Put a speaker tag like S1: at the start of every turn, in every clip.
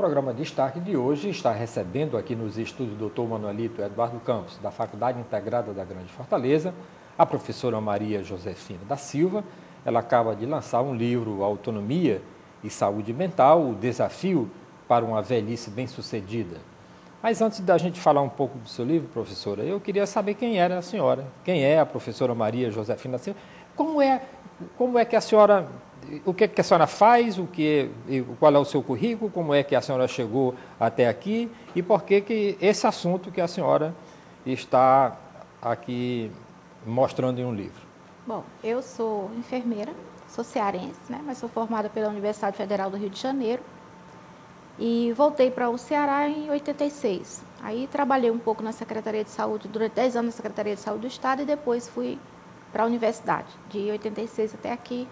S1: programa Destaque de hoje está recebendo aqui nos estúdios do Dr. Manuelito Eduardo Campos, da Faculdade Integrada da Grande Fortaleza, a professora Maria Josefina da Silva. Ela acaba de lançar um livro, Autonomia e Saúde Mental, o desafio para uma velhice bem-sucedida. Mas antes da gente falar um pouco do seu livro, professora, eu queria saber quem era a senhora, quem é a professora Maria Josefina da Silva, como é que a senhora, o que a senhora faz, qual é o seu currículo, como é que a senhora chegou até aqui e por que esse assunto que a senhora está aqui mostrando em um livro.
S2: Bom, eu sou enfermeira, sou cearense, né, mas sou formada pela Universidade Federal do Rio de Janeiro e voltei para o Ceará em 86. Aí trabalhei um pouco na Secretaria de Saúde, durante 10 anos na Secretaria de Saúde do Estado e depois fui para a universidade. De 86 até aqui,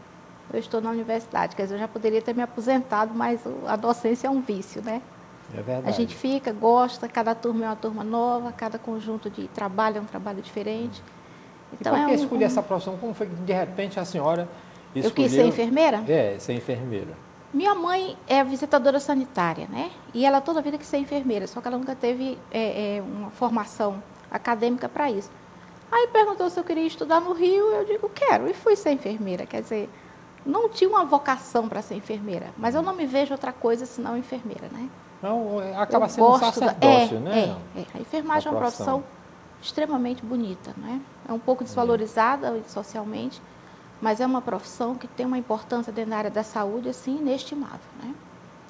S2: eu estou na universidade. Quer dizer, eu já poderia ter me aposentado, mas a docência é um vício, né?
S1: É verdade.
S2: A gente fica, gosta, cada turma é uma turma nova, cada conjunto de trabalho é um trabalho diferente.
S1: Então, e por que escolher essa profissão? Como foi que, de repente, a senhora escolheu...
S2: Eu quis ser enfermeira?
S1: Ser enfermeira.
S2: Minha mãe é visitadora sanitária, né? E ela toda a vida quis ser enfermeira, só que ela nunca teve uma formação acadêmica para isso. Aí perguntou se eu queria estudar no Rio, eu digo, quero, e fui ser enfermeira. Quer dizer, não tinha uma vocação para ser enfermeira, mas eu não me vejo outra coisa senão enfermeira, né?
S1: Não, acaba sendo um sacerdócio, né?
S2: A enfermagem é uma profissão extremamente bonita, né? É um pouco desvalorizada socialmente, mas é uma profissão que tem uma importância dentro da área da saúde, assim, inestimável, né?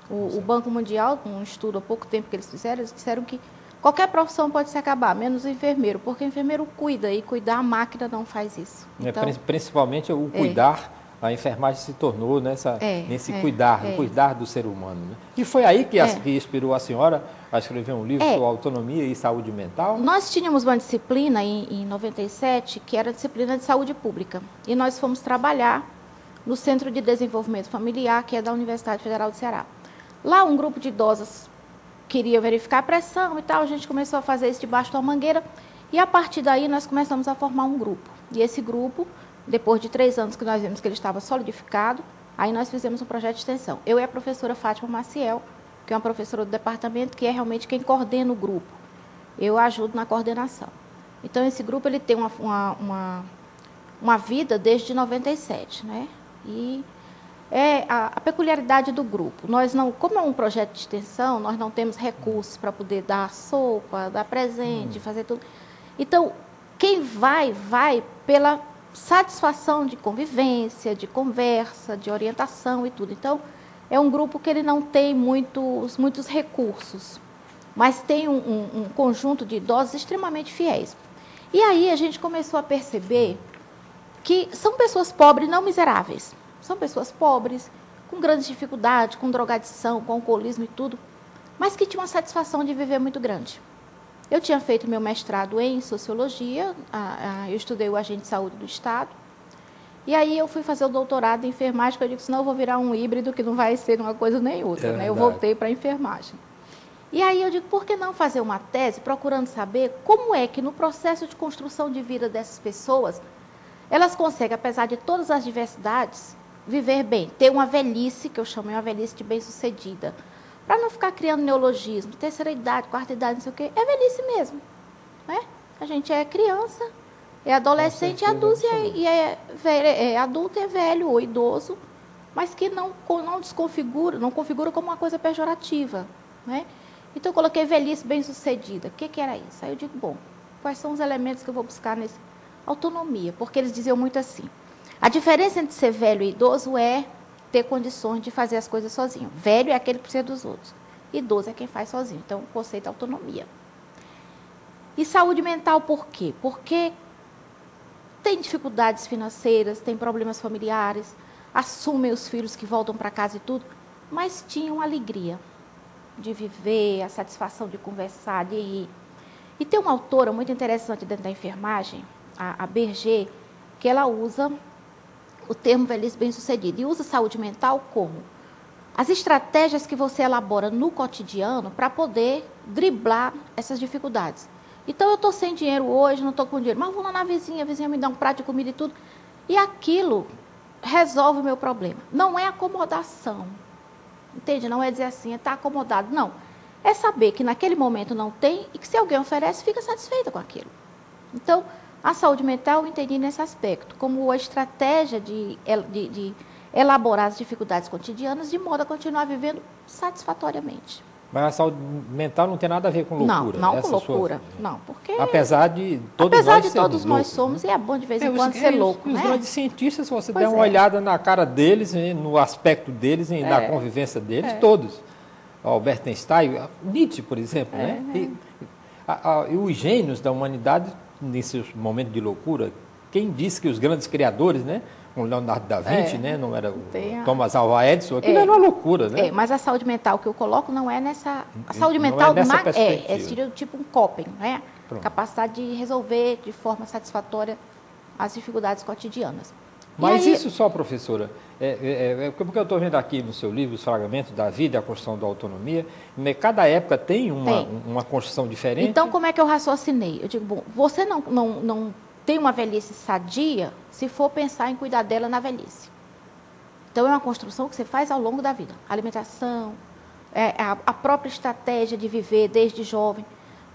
S2: O Banco Mundial, com um estudo há pouco tempo que eles disseram que qualquer profissão pode se acabar, menos o enfermeiro, porque o enfermeiro cuida, e cuidar a máquina não faz isso.
S1: Então, principalmente o cuidar, a enfermagem se tornou nesse cuidar do ser humano. Né? E foi aí que inspirou a senhora a escrever um livro sobre autonomia e saúde mental?
S2: Nós tínhamos uma disciplina em 97, que era a disciplina de saúde pública, e nós fomos trabalhar no Centro de Desenvolvimento Familiar, que é da Universidade Federal do Ceará. Lá um grupo de idosos queria verificar a pressão e tal, a gente começou a fazer isso debaixo de uma mangueira, e a partir daí nós começamos a formar um grupo. E esse grupo, depois de 3 anos que nós vimos que ele estava solidificado, aí nós fizemos um projeto de extensão. Eu e a professora Fátima Maciel, que é uma professora do departamento, que é realmente quem coordena o grupo. Eu ajudo na coordenação. Então, esse grupo ele tem uma vida desde 97, né? E a peculiaridade do grupo. Nós não, como é um projeto de extensão, nós não temos recursos para poder dar sopa, dar presente, fazer tudo. Então, quem vai pela satisfação de convivência, de conversa, de orientação e tudo. Então, é um grupo que ele não tem muitos recursos, mas tem um conjunto de idosos extremamente fiéis. E aí a gente começou a perceber que são pessoas pobres, não miseráveis. São pessoas pobres, com grandes dificuldades, com drogadição, com alcoolismo e tudo, mas que tinham uma satisfação de viver muito grande. Eu tinha feito meu mestrado em Sociologia, eu estudei o Agente de Saúde do Estado, e aí eu fui fazer o doutorado em enfermagem, porque eu digo, senão eu vou virar um híbrido que não vai ser uma coisa nem outra, né? Eu voltei para a enfermagem. E aí eu digo, por que não fazer uma tese procurando saber como é que no processo de construção de vida dessas pessoas, elas conseguem, apesar de todas as diversidades, viver bem, ter uma velhice, que eu chamo de uma velhice de bem-sucedida. Para não ficar criando neologismo, terceira idade, quarta idade, não sei o quê, é velhice mesmo. Né? A gente é criança, é adolescente, adulto adulto e é velho ou idoso, mas que não configura como uma coisa pejorativa. Né? Então, eu coloquei velhice bem-sucedida. O que era isso? Aí eu digo, bom, quais são os elementos que eu vou buscar nesse? Autonomia, porque eles diziam muito assim, a diferença entre ser velho e idoso é ter condições de fazer as coisas sozinho. Velho é aquele que precisa dos outros. Idoso é quem faz sozinho. Então, o conceito é autonomia. E saúde mental por quê? Porque tem dificuldades financeiras, tem problemas familiares, assumem os filhos que voltam para casa e tudo, mas tinham alegria de viver, a satisfação de conversar, de ir. E tem uma autora muito interessante dentro da enfermagem, a Berger, que ela usa o termo velhice bem-sucedido. E usa saúde mental como? As estratégias que você elabora no cotidiano para poder driblar essas dificuldades. Então, eu estou sem dinheiro hoje, não estou com dinheiro, mas vou lá na vizinha, a vizinha me dá um prato de comida e tudo. E aquilo resolve o meu problema. Não é acomodação. Entende? Não é dizer assim, está acomodado. Não. É saber que naquele momento não tem e que se alguém oferece, fica satisfeita com aquilo. Então, a saúde mental eu entendi nesse aspecto, como a estratégia de elaborar as dificuldades cotidianas de modo a continuar vivendo satisfatoriamente.
S1: Mas a saúde mental não tem nada a ver com loucura.
S2: Não, com loucura. Não, porque...
S1: Apesar de todos nós somos,
S2: e é bom de vez em quando ser louco,
S1: os
S2: né?
S1: grandes cientistas, se você der uma olhada na cara deles, no aspecto deles, na convivência deles, todos. Albert Einstein, Nietzsche, por exemplo, né? E os gênios da humanidade, nesses momentos de loucura, quem disse que os grandes criadores, né? O Leonardo da Vinci, né? Não era o Thomas Alva Edison, aquilo era uma loucura, né?
S2: Mas a saúde mental que eu coloco não é nessa... A saúde mental seria tipo um coping, né? Pronto. Capacidade de resolver de forma satisfatória as dificuldades cotidianas.
S1: Mas aí, isso só, professora, porque eu estou vendo aqui no seu livro, Os Fragmentos da Vida e a Construção da Autonomia, cada época tem uma construção diferente.
S2: Então, como é que eu raciocinei? Eu digo, bom, você não tem uma velhice sadia se for pensar em cuidar dela na velhice. Então, é uma construção que você faz ao longo da vida. Alimentação, a própria estratégia de viver desde jovem.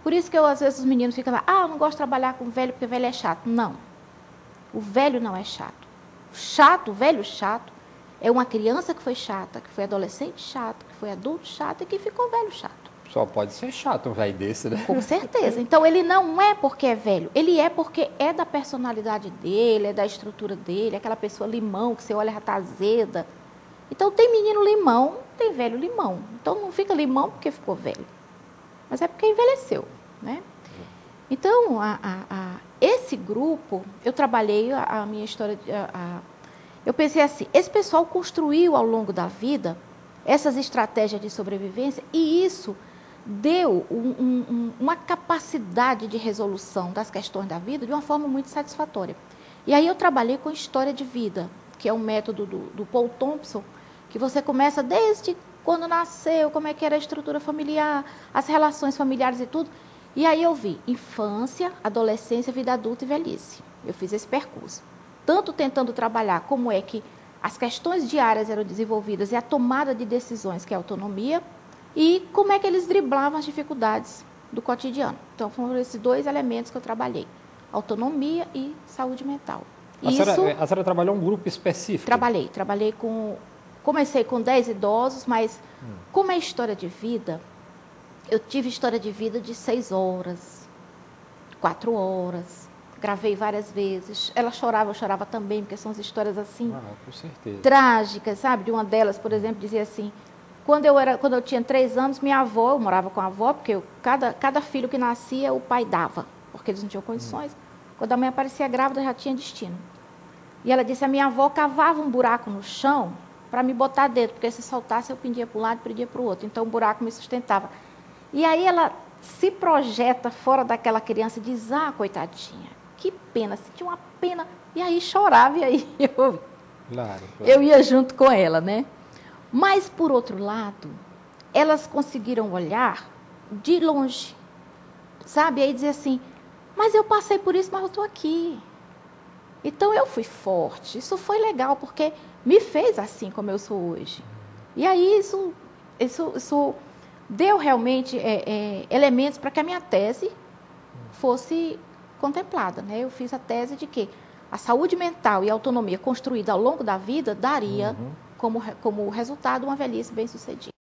S2: Por isso que às vezes os meninos ficam lá, eu não gosto de trabalhar com velho porque velho é chato. Não, o velho não é chato. O velho chato, é uma criança que foi chata, que foi adolescente chato, que foi adulto chato e que ficou velho chato.
S1: Só pode ser chato um velho desse, né?
S2: Com certeza. Então, ele não é porque é velho, ele é porque é da personalidade dele, é da estrutura dele, é aquela pessoa limão, que você olha já está azeda. Então, tem menino limão, tem velho limão. Então, não fica limão porque ficou velho, mas é porque envelheceu, né? Então, esse grupo, eu trabalhei a minha história, eu pensei assim, esse pessoal construiu ao longo da vida essas estratégias de sobrevivência e isso deu uma capacidade de resolução das questões da vida de uma forma muito satisfatória. E aí eu trabalhei com história de vida, que é um método do Paul Thompson, que você começa desde quando nasceu, como é que era a estrutura familiar, as relações familiares e tudo. E aí eu vi infância, adolescência, vida adulta e velhice. Eu fiz esse percurso. Tanto tentando trabalhar como é que as questões diárias eram desenvolvidas e a tomada de decisões, que é a autonomia, e como é que eles driblavam as dificuldades do cotidiano. Então, foram esses dois elementos que eu trabalhei, autonomia e saúde mental.
S1: A senhora trabalhou um grupo específico?
S2: Trabalhei comecei com 10 idosos, mas como é história de vida, eu tive história de vida de 6 horas, 4 horas, gravei várias vezes. Ela chorava, eu chorava também, porque são as histórias assim,
S1: com certeza,
S2: trágicas, sabe? De uma delas, por exemplo, dizia assim, quando eu tinha 3 anos, minha avó, eu morava com a avó, porque cada filho que nascia, o pai dava, porque eles não tinham condições. Quando a mãe aparecia grávida, já tinha destino. E ela disse, a minha avó cavava um buraco no chão para me botar dentro, porque se soltasse eu pendia para um lado e pendia para o outro. Então o buraco me sustentava. E aí ela se projeta fora daquela criança e diz, coitadinha, que pena, sentia uma pena. E aí chorava, e aí eu ia junto com ela, né? Mas, por outro lado, elas conseguiram olhar de longe, sabe? Aí dizer assim, mas eu passei por isso, mas eu estou aqui. Então, eu fui forte. Isso foi legal, porque me fez assim como eu sou hoje. E aí, isso deu realmente elementos para que a minha tese fosse contemplada, né? Eu fiz a tese de que a saúde mental e a autonomia construída ao longo da vida daria como resultado uma velhice bem-sucedida.